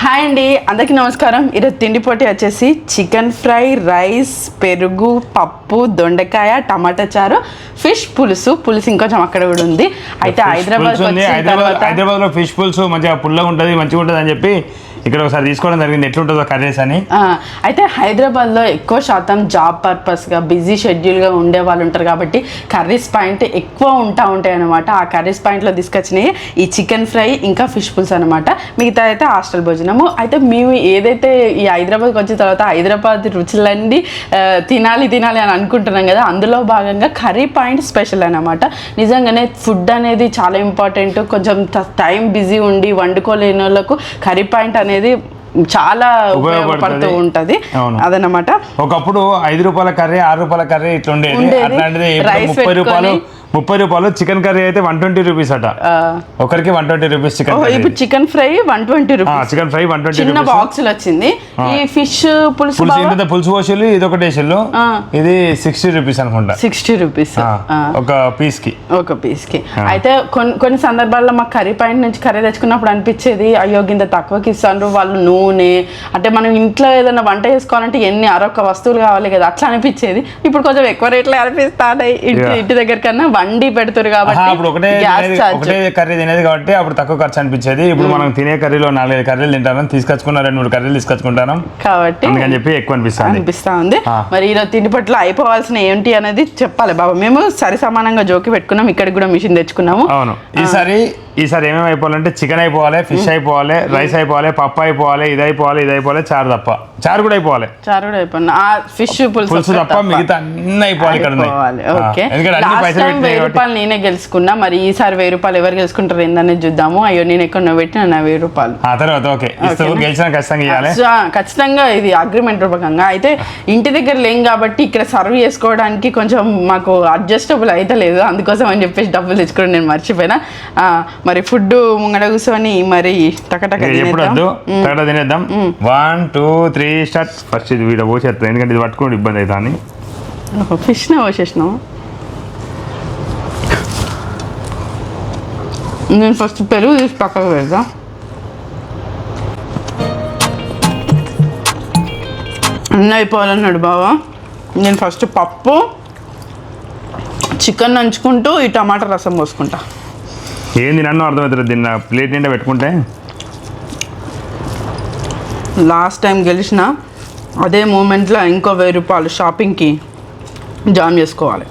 Hi అండి, అందరికీ నమస్కారం. ఈరోజు తిండి పోటీ వచ్చేసి చికెన్ ఫ్రై, రైస్, పెరుగు, పప్పు, దొండకాయ, టమాటా చారు, ఫిష్ పులుసు ఇంకొంచెం అక్కడ కూడా ఉంది. అయితే హైదరాబాద్ లో ఫిష్ పులుసు మంచిగా పుల్లగా ఉంటుంది, మంచిగా ఉంటుంది అని చెప్పి ఇక్కడ ఒకసారి తీసుకోవడం జరిగింది. ఎట్లుంటుందో కర్రీస్ అని. అయితే హైదరాబాద్లో ఎక్కువ శాతం జాబ్ పర్పస్గా బిజీ షెడ్యూల్గా ఉండే వాళ్ళు ఉంటారు కాబట్టి కర్రీస్ పాయింట్ ఎక్కువ ఉంటాయి అనమాట. ఆ కర్రీస్ పాయింట్లో తీసుకొచ్చినాయి ఈ చికెన్ ఫ్రై ఇంకా ఫిష్ పులుసు అనమాట. మిగతా అయితే హాస్టల్ భోజనము. అయితే మేము ఏదైతే ఈ హైదరాబాద్కి వచ్చిన తర్వాత హైదరాబాద్ రుచులన్నీ తినాలి అని అనుకుంటున్నాం కదా, అందులో భాగంగా కర్రీ పాయింట్ స్పెషల్ అనమాట. నిజంగానే ఫుడ్ అనేది చాలా ఇంపార్టెంట్. కొంచెం టైం బిజీ ఉండి వండుకోలేని వాళ్ళకు కర్రీ పాయింట్ అనేది చాలా ఉపయోగపడుతూ ఉంటది. అదనమాట. ఒకప్పుడు 5 రూపాయల కర్రీ, 6 రూపాయల కర్రీ ఇట్లా ఉండేది. అట్లాంటిది 30 రూపాయలు చికెన్ కర్రీ అయితే 120 రూపీస్ అట. ఒకరికి 120 రూపీస్ చికెన్. ఇప్పుడు chicken fry 120 rupees. Chicken fry 120 చిన్న బాక్స్ వచ్చింది. ఈ ఫిష్ పులుసు పులుసు పోషలు ఇది ఒకటి వేసిల్లు. ఇది 60 రూపీస్ అనుకుంటా. 60 రూపీస్ ఒక పీస్ కి. అయితే కొన్ని సందర్భాల్లో మాకు కర్రీ పాయింట్ నుంచి కర్రీ తెచ్చుకున్నప్పుడు అనిపించేది, అయ్యో గింత తక్కువకి ఇస్తారు వాళ్ళు నూనె, అంటే మనం ఇంట్లో ఏదైనా వంట చేసుకోవాలంటే ఎన్ని అరొక వస్తువులు కావాలి కదా, అట్లా అనిపించేది. ఇప్పుడు కొంచెం ఎక్కువ రేట్లో అనిపిస్తాయి. ఇంటి దగ్గర కన్నా వండి పెడుతురు కాబట్టి అప్పుడు ఒకటే కర్రీ తినేది కాబట్టి అప్పుడు తక్కువ ఖర్చు అనిపించేది. ఇప్పుడు మనం తినే కర్రీలో 4-5 కర్రీలు తింటాను, తీసుకొచ్చుకున్నా 2-3 కర్రీలు తీసుకొచ్చుకుంటాను కాబట్టి అందుకని చెప్పి ఎక్కువ అనిపిస్తా ఉంది. మరి ఈరోజు తిండి పట్ల అయిపోవాల్సిన ఏంటి అనేది చెప్పాలి బాబా. మేము సరి సమానంగా జోకి పెట్టుకున్నాం, ఇక్కడికి కూడా మిషన్ తెచ్చుకున్నాము. అవును, ఈసారి ఏమేమి అయిపోవాలంటే చికెన్ అయిపోవాలి, ఫిష్ అయిపోవాలి, రైస్ అయిపోవాలి, పప్పు అయిపోవాలి, ఇది అయిపోవాలి, చారు కూడా అయిపోవాలి. ఫిష్ పులుసు తప్ప మిగతా అన్ని అయిపోవాలి. రూపాయలు నేనే గెలుచుకున్నా, మరి ఈసారి 1000 రూపాయలు ఎవరు గెలుచుకుంటారు ఏందనేది చూద్దాము. అయ్యో నేను ఎక్కువ పెట్టి నా 1000 రూపాయలు తర్వాత ఖచ్చితంగా ఇది అగ్రిమెంట్ రూపకంగా. అయితే ఇంటి దగ్గర లేం కాబట్టి ఇక్కడ సర్వ్ చేసుకోవడానికి కొంచెం మాకు అడ్జస్టబుల్ అయితే లేదు, అందుకోసం అని చెప్పేసి డబ్బులు తెచ్చుకోవడం నేను మర్చిపోయినా. మరి ఫుడ్ ముంగడ కూర్చొని మరి టకటక తినేద్దాం. 1 2 3 స్టార్ట్. ఫస్ట్ ఇది వీడియో పోసేస్తాను, ఎందుకంటే ఇది పట్టుకోవడం ఇబ్బంది అవుతా అని. ఫిష్ పోసేసినావు. నేను ఫస్ట్ పెరుగు తీసి పక్కకు పెడతా. అన్నీ అయిపోవాలన్నాడు బావా. నేను ఫస్ట్ పప్పు, చికెన్ నంచుకుంటూ ఈ టమాటా రసం పోసుకుంటా. ఏంది నన్ను అర్థమవుతుంది, దీన్ని ప్లేట్ నిండా పెట్టుకుంటే. లాస్ట్ టైం గెలిచిన అదే మూమెంట్లో ఇంకో 1000 రూపాయలు షాపింగ్కి జామ్ చేసుకోవాలి.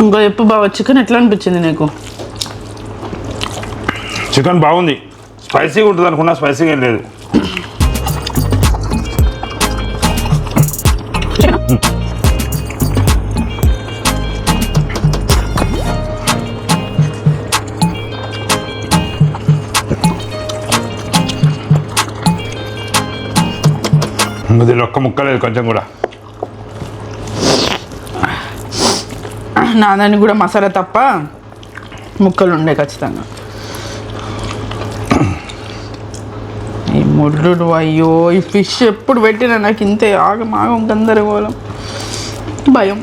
ఇంకో ఎప్పుడు బాగా చికెన్ ఎట్లా అనిపించింది నీకు? చికెన్ బాగుంది, స్పైసీగా ఉంటుంది అనుకున్నా, స్పైసీగా ఏం లేదు. దీనిలో ఒక్క ముక్క లేదు కొంచెం కూడా. నా దాన్ని కూడా మసాలా తప్ప ముక్కలు ఉండే ఖచ్చితంగా. ఈ ముళ్ళు అయ్యో, ఈ ఫిష్ ఎప్పుడు పెట్టినా నాకు ఇంతే ఆగం గందరగోళం భయం.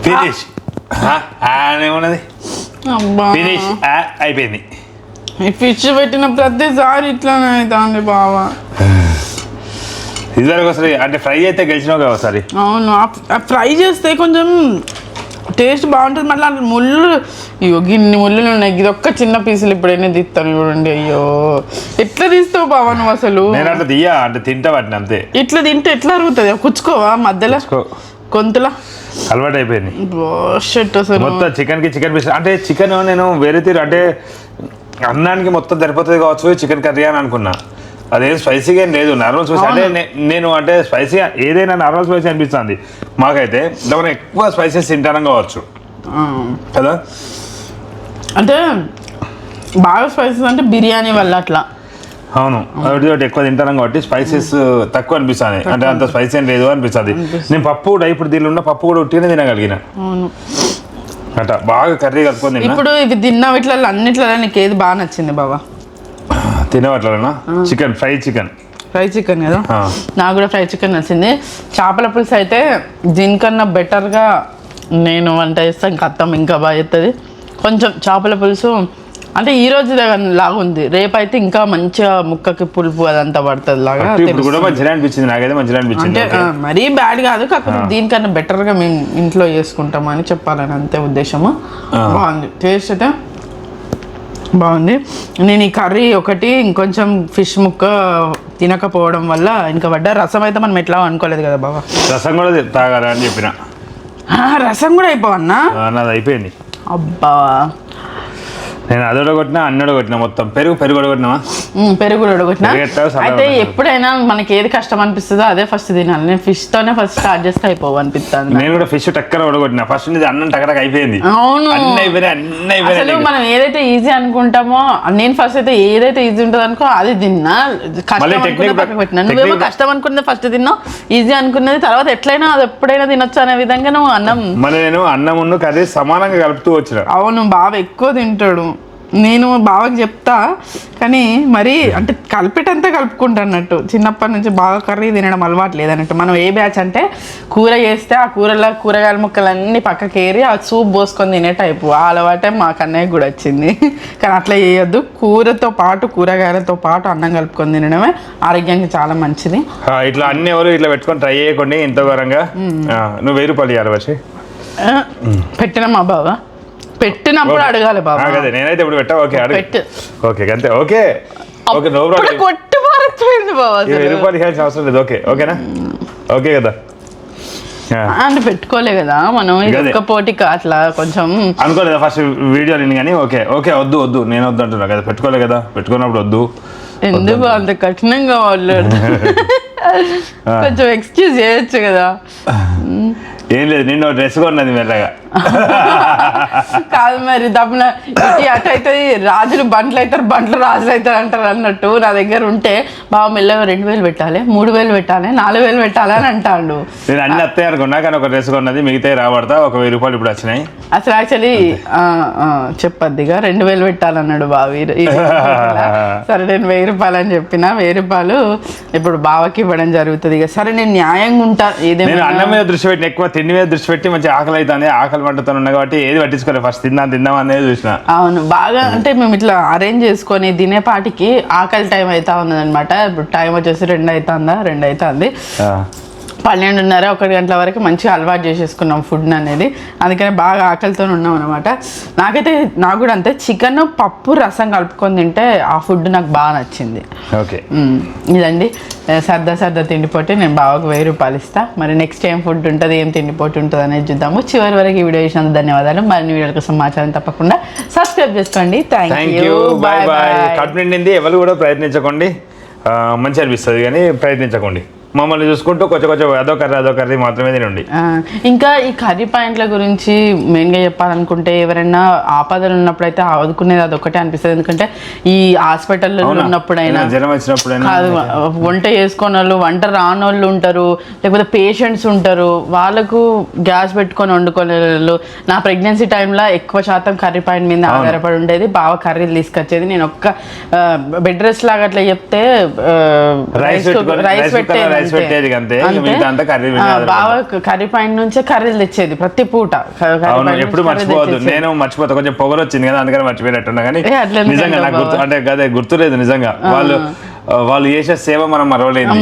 ఫినిష్ ఏమన్నది? ఫినిష్ అయిపోయింది. ఈ ఫిష్ పెట్టిన ప్రతిసారి ఇట్లానే అవుతుంది బావా. ఒకసారి అంటే ఫ్రై అయితే గెలిచినావు కదా ఒకసారి. అవును, ఫ్రై చేస్తే కొంచెం టేస్ట్ బాగుంటుంది. మళ్ళీ ముళ్ళు, అయ్యో గిన్ని ముళ్ళులు ఉన్నాయి, ఇది ఒక్క చిన్న పీసులు ఇప్పుడైనా తీస్తాను చూడండి. అయ్యో ఎట్లా తీస్తావు బావా నువ్వు అసలు? నేను అట్లా తీయా, అంటే తింటా వాటిని అంతే. ఇట్లా తింటే ఎట్లా అరుగుతుంది? కుచ్చుకోవా మధ్యలో గొంతులా? అలవాటు అయిపోయింది అసలు మొత్తం చికెన్ పీస్. అంటే చికెన్ నేను వేరే తీరు అంటే అన్నానికి మొత్తం సరిపోతుంది కావచ్చు చికెన్ కర్రీ అని అనుకున్నా. అదేం స్పైసీగా ఏం లేదు, నార్మల్ స్పైసీ. అంటే నేను అంటే స్పైసీగా ఏదైనా నార్మల్ స్పైసీ అనిపిస్తుంది మాకైతే. మనం ఎక్కువ స్పైసెస్ తింటానం కావచ్చు కదా. అంటే బాగా స్పైసెస్ అంటే బిర్యానీ వల్ల అట్లా. అవును, ఒకటి ఎక్కువ తింటాను కాబట్టి స్పైసెస్ తక్కువ అనిపిస్తుంది. అంటే అంత స్పైసీ ఏం లేదు అనిపిస్తుంది. నేను పప్పు కూడా ఇప్పుడు దీనిలో ఉన్న పప్పు కూడా ఉట్టినే తినగలిగిన అట. బాగా కర్రీ కలుపుకొని. ఇప్పుడు ఇవి తిన్నా ఇట్లా అన్నిట్లో నీకు ఏది బాగా నచ్చింది బాబా? తినవట్లేనా? ఫ్రై చికెన్ కదా. నాకు కూడా ఫ్రై చికెన్ నచ్చింది. చేపల పులుసు అయితే దీనికన్నా బెటర్గా నేను వంట చేస్తాను. ఇంకా అత్తం ఇంకా బాగా చేస్తుంది. కొంచెం చేపల పులుసు అంటే ఈ రోజు లాగా ఉంది, రేపైతే ఇంకా మంచిగా ముక్కకి పులుపు అదంతా పడుతుంది లాగా. అంటే మరీ బ్యాడ్ కాదు, కాకపోతే దీనికన్నా బెటర్గా మేము ఇంట్లో చేసుకుంటామని చెప్పాలని అంతే ఉద్దేశము. బాగుంది, టేస్ట్ అయితే బాగుంది. నేను ఈ కర్రీ ఒకటి ఇంకొంచెం ఫిష్ ముక్క తినకపోవడం వల్ల ఇంకా పడ్డా. రసం అయితే మనం ఎట్లా అనుకోలేదు కదా బాబా. రసం కూడా తాగాలి అని చెప్పిన. రసం కూడా అయిపోవన్నా? నాది అయిపోయింది. అబ్బా, నేను అదొడ కొట్టినా అన్నోడ కొట్టినా మొత్తం. పెరుగు కొట్టినావా? పెరుగు కొట్టినా. అయితే ఎప్పుడైనా మనకి ఏది కష్టం అనిపిస్తుందో అదే ఫస్ట్ తినాలి. నేను ఫిష్ తోనే ఫస్ట్ స్టార్ట్ చేస్తే అయిపోవు అనిపిస్తుంది. నేను కూడా ఫిష్ టక్కర కొట్టినా ఫస్ట్. అన్నం టక్కర అయిపోయింది. అవును, అసలు మనం ఏదైతే ఈజీ అనుకుంటామో, నేను ఫస్ట్ అయితే ఏదైతే ఈజీ ఉంటుంది అనుకో అది తిన్నా. కష్టం పక్కకు పెట్టినా. నువ్వేమో కష్టం అనుకున్నది ఫస్ట్ తిన్నావు, ఈజీ అనుకున్నది తర్వాత ఎట్లయినా అది ఎప్పుడైనా తినొచ్చు అనే విధంగా నువ్వు అన్నం. మళ్ళీ నేను అన్నం కర్రీ సమానంగా కలుపుతూ వచ్చిన. అవును, బావ ఎక్కువ తింటాడు. నేను బావకి చెప్తా కానీ మరి అంటే కలిపేటంతా కలుపుకుంటాన్నట్టు. చిన్నప్పటి నుంచి బాగా కర్రీ తినడం అలవాటు లేదన్నట్టు. మనం ఏ బ్యాచ్ అంటే కూర చేస్తే ఆ కూరలో కూరగాయల ముక్కలన్నీ పక్కకేరి ఆ సూప్ పోసుకొని తినే టైపు. ఆ అలవాటే మా కన్నయ్య కూడా వచ్చింది. కానీ అట్లా చేయొద్దు, కూరతో పాటు కూరగాయలతో పాటు అన్నం కలుపుకొని తినడమే ఆరోగ్యానికి చాలా మంచిది. ఇట్లా అన్ని ఎవరు ఇట్లా పెట్టుకొని ట్రై చేయకండి. ఇంత ఘోరంగా నువ్వు 1000 రూపాయలు ఇవ్వాలి వచ్చి పెట్టినా మా బావ. పెట్టినప్పుడు అడగాలి బాబా. నేనైతే ఇప్పుడు పెట్టా. ఓకే పెట్టు. ఓకే అంతే. Okay okay, no problem. కొట్టి పారిపోయింది బాబా. 1000 రూపాయలు ఇవ్వాల్సిన అవసరం లేదు. ఓకేనా? ఓకే కదా. అంటే పెట్టుకోలే కదా మనం. ఒక్క పోటీకి అట్లా కొంచెం అనుకోలేదా ఫస్ట్ వీడియో నేను కానీ. ఓకే వద్దు నేను వద్దు అంటున్నా కదా. పెట్టుకోలే కదా, పెట్టుకున్నప్పుడు వద్దు. ఎందుకు అంత కఠినంగా మాట్లాడు? కొంచెం ఎక్స్క్యూజ్ చేయొచ్చు కదా. ఏం లేదు, నిన్న డ్రెస్ కొన్నది మెల్లగా. కాదు మరి దప్పున ఇటు అటు అయితే రాజులు బండ్లు అవుతారు, బండ్లు రాజులు అవుతారు అంటారు అన్నట్టు నా దగ్గర ఉంటే బాగా మెల్లగా 2000 పెట్టాలి, 3000 పెట్టాలి, 4000 పెట్టాలి అని అంటాడు. నేను అన్ని వస్తాయి అనుకున్నా, కానీ ఒక డ్రెస్ కొన్నది మిగతా రాబడతా, ఒక 1000 రూపాయలు ఇప్పుడు వచ్చినాయి. అసలు యాక్చువల్లీ చెప్పద్దిగా 2000 పెట్టాలన్నాడు బావి. సరే నేను 1000 రూపాయలు అని చెప్పిన, 1000 రూపాయలు ఇప్పుడు బావకి ఇవ్వడం జరుగుతుంది. ఇక సరే నేను న్యాయంగా ఉంటా, నేను అన్నం మీద దృష్టి పెట్టిన, ఎక్కువ తిండి మీద దృష్టి పెట్టి మంచి ఆకలి అవుతుంది, ఆకలి పండుతో ఉన్నా కాబట్టి ఏది పట్టించుకోలేదు, ఫస్ట్ తిందాం అనేది చూసిన. అవును బాగా అంటే మేము ఇట్లా అరేంజ్ చేసుకొని తినేపాటికి ఆకలి టైం అవుతా ఉన్నది అనమాట. ఇప్పుడు టైం వచ్చేసి 2 అవుతుంది, 12:30, 1 గంటల వరకు మంచిగా అలవాటు చేసేసుకున్నాం ఫుడ్ అనేది. అందుకని బాగా ఆకలితో ఉన్నాం అనమాట. నాకు కూడా అంతే, చికెన్ పప్పు రసం కలుపుకొని తింటే ఆ ఫుడ్ నాకు బాగా నచ్చింది. ఓకే ఇదండి సరదా తిండిపోటీ. నేను బావకు 1000 రూపాయలు ఇస్తా. మరి నెక్స్ట్ ఏం ఫుడ్ ఉంటుంది, ఏం తిండిపోటీ ఉంటుంది అనేది చూద్దాము. చివరి వరకు ఈ వీడియో చూసినందుకు ధన్యవాదాలు. మరిన్ని వీడియోల కోసం సమాచారం తప్పకుండా సబ్స్క్రైబ్ చేసుకోండి. Thank you, bye bye. కడుపు నిండింది, ఎవరు కూడా ప్రయత్నించకండి, మంచి అనిపిస్తుంది కానీ ప్రయత్నించకండి. మమ్మల్ని చూసుకుంటూ కొంచెం అదో కర్రీ మాత్రమే తినండి. ఇంకా ఈ కర్రీ పాయింట్ల గురించి మెయిన్గా చెప్పాలనుకుంటే, ఎవరైనా ఆపదలు ఉన్నప్పుడు అయితే ఆదుకునేది అదొకటే అనిపిస్తుంది. ఎందుకంటే ఈ హాస్పిటల్లో ఉన్నప్పుడైనా, జ్వరం వచ్చినప్పుడైనా, కాదు వంట చేసుకునే వాళ్ళు, వంట రానోళ్ళు ఉంటారు, లేకపోతే పేషెంట్స్ ఉంటారు, వాళ్ళకు గ్యాస్ పెట్టుకొని వండుకునే వాళ్ళు. నా ప్రెగ్నెన్సీ టైంలో ఎక్కువ శాతం కర్రీ పాయింట్ మీద ఆధారపడి ఉండేది. బాగా కర్రీలు తీసుకొచ్చేది. నేను ఒక్క బెడ్ రెస్ట్ లాగా అట్లా చెప్తే రైస్ పెట్టేది, బాగా కర్రీ పాయింట్ నుంచే కర్రీలు తెచ్చేది ప్రతి పూట. ఎప్పుడు మర్చిపోవద్దు, నేను మర్చిపోతా, కొంచెం పొగరు వచ్చింది కదా అందుకని మర్చిపోయినట్టున్నా, కానీ నిజంగా నాకు గుర్తులేదు నిజంగా. వాళ్ళు చేసే సేవ మనం మరవలేదు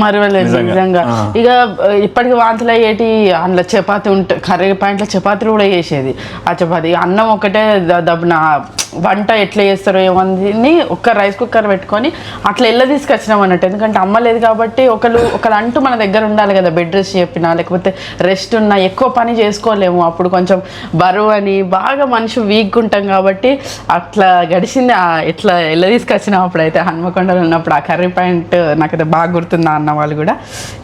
నిజంగా. ఇక ఇప్పటికి వాంతులు అయ్యేటి, అందులో చపాతి ఉంటే కర్రీ పాయింట్లో చపాతీలు కూడా చేసేది. ఆ చపాతి అన్నం ఒకటే దబ్బున వంట ఎట్లా చేస్తారో ఏమంది ఒక్క రైస్ కుక్కర్ పెట్టుకొని అట్లా ఎల్ల తీసుకొచ్చినాం అన్నట్టు. ఎందుకంటే అమ్మ లేదు కాబట్టి ఒకరు అంటూ మన దగ్గర ఉండాలి కదా. బెడ్ రెస్ట్ చెప్పినా లేకపోతే రెస్ట్ ఉన్నా ఎక్కువ పని చేసుకోలేము. అప్పుడు కొంచెం బరువు అని బాగా మనిషి వీక్గా ఉంటాం కాబట్టి అట్లా గడిచింది. ఎట్లా ఎల్ల తీసుకొచ్చినాం అప్పుడైతే హన్మకొండలో ఉన్నప్పుడు. ఆ కర్రీ పాయింట్ నాకైతే బాగా గుర్తుంది అన్న వాళ్ళు కూడా.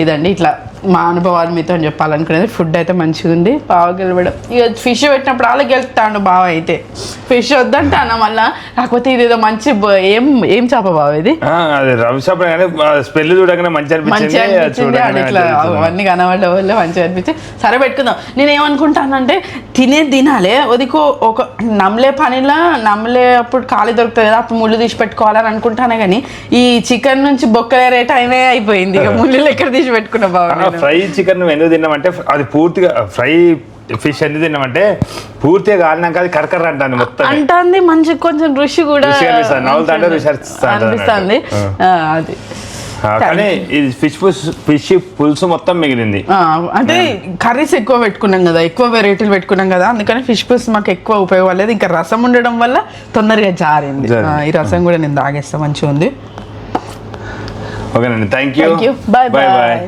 ఇదండి ఇట్లా మా అనుభవాలు మీతో చెప్పాలనుకునేది. ఫుడ్ అయితే మంచిగా ఉంది. బాగా గెలవడం ఇక ఫిష్ పెట్టినప్పుడు అలా గెలుపుతాడు బావ. అయితే ఫిష్ వద్దంటే అన్న మళ్ళా, కాకపోతే ఇదేదో మంచి ఏం చేప బావ ఇది, స్మెల్ చూడగానే మంచి అనిపించింది. ఇట్లా అవన్నీ కనబడే వాళ్ళు మంచిగా అనిపించి సరే పెట్టుకుందాం. నేను ఏమనుకుంటానంటే తినాలి, వదికో ఒక నమ్మలే పనిలా నమ్మలే అప్పుడు ఖాళీ దొరుకుతుంది కదా, అప్పుడు ముళ్ళు తీసి పెట్టుకోవాలని అనుకుంటానే. కానీ ఈ చికెన్ నుంచి బొక్కలేరే టైమే అయిపోయింది. ఇక ముళ్ళు ఎక్కడ తీసి పెట్టుకున్నా బావ. ఫ్రై చికెన్ నువ్వు ఎందుకు తిన్నామంటే, అది పూర్తిగా ఫ్రై ఫిష్ ఎందుకు తిన్నామంటే పూర్తిగా కాలినాక అది కరకర అంటాను మొత్తం అంటుంది. మంచి కొంచెం రుచి కూడా అనిపిస్తుంది. అది కానీ ఇది ఫిష్ పులుసు మొత్తం మిగిలింది. అంటే కర్రీస్ ఎక్కువ పెట్టుకున్నాం కదా, ఎక్కువ వెరైటీలు పెట్టుకున్నాం కదా, అందుకని ఫిష్ పులుసు మాకు ఎక్కువ ఉపయోగపడలేదు. ఇంకా రసం ఉండడం వల్ల తొందరగా జారింది. ఈ రసం కూడా నేను తాగేస్తా, మంచిగా ఉంది. ఓకేనండి, థ్యాంక్ యూ, బాయ్ బాయ్.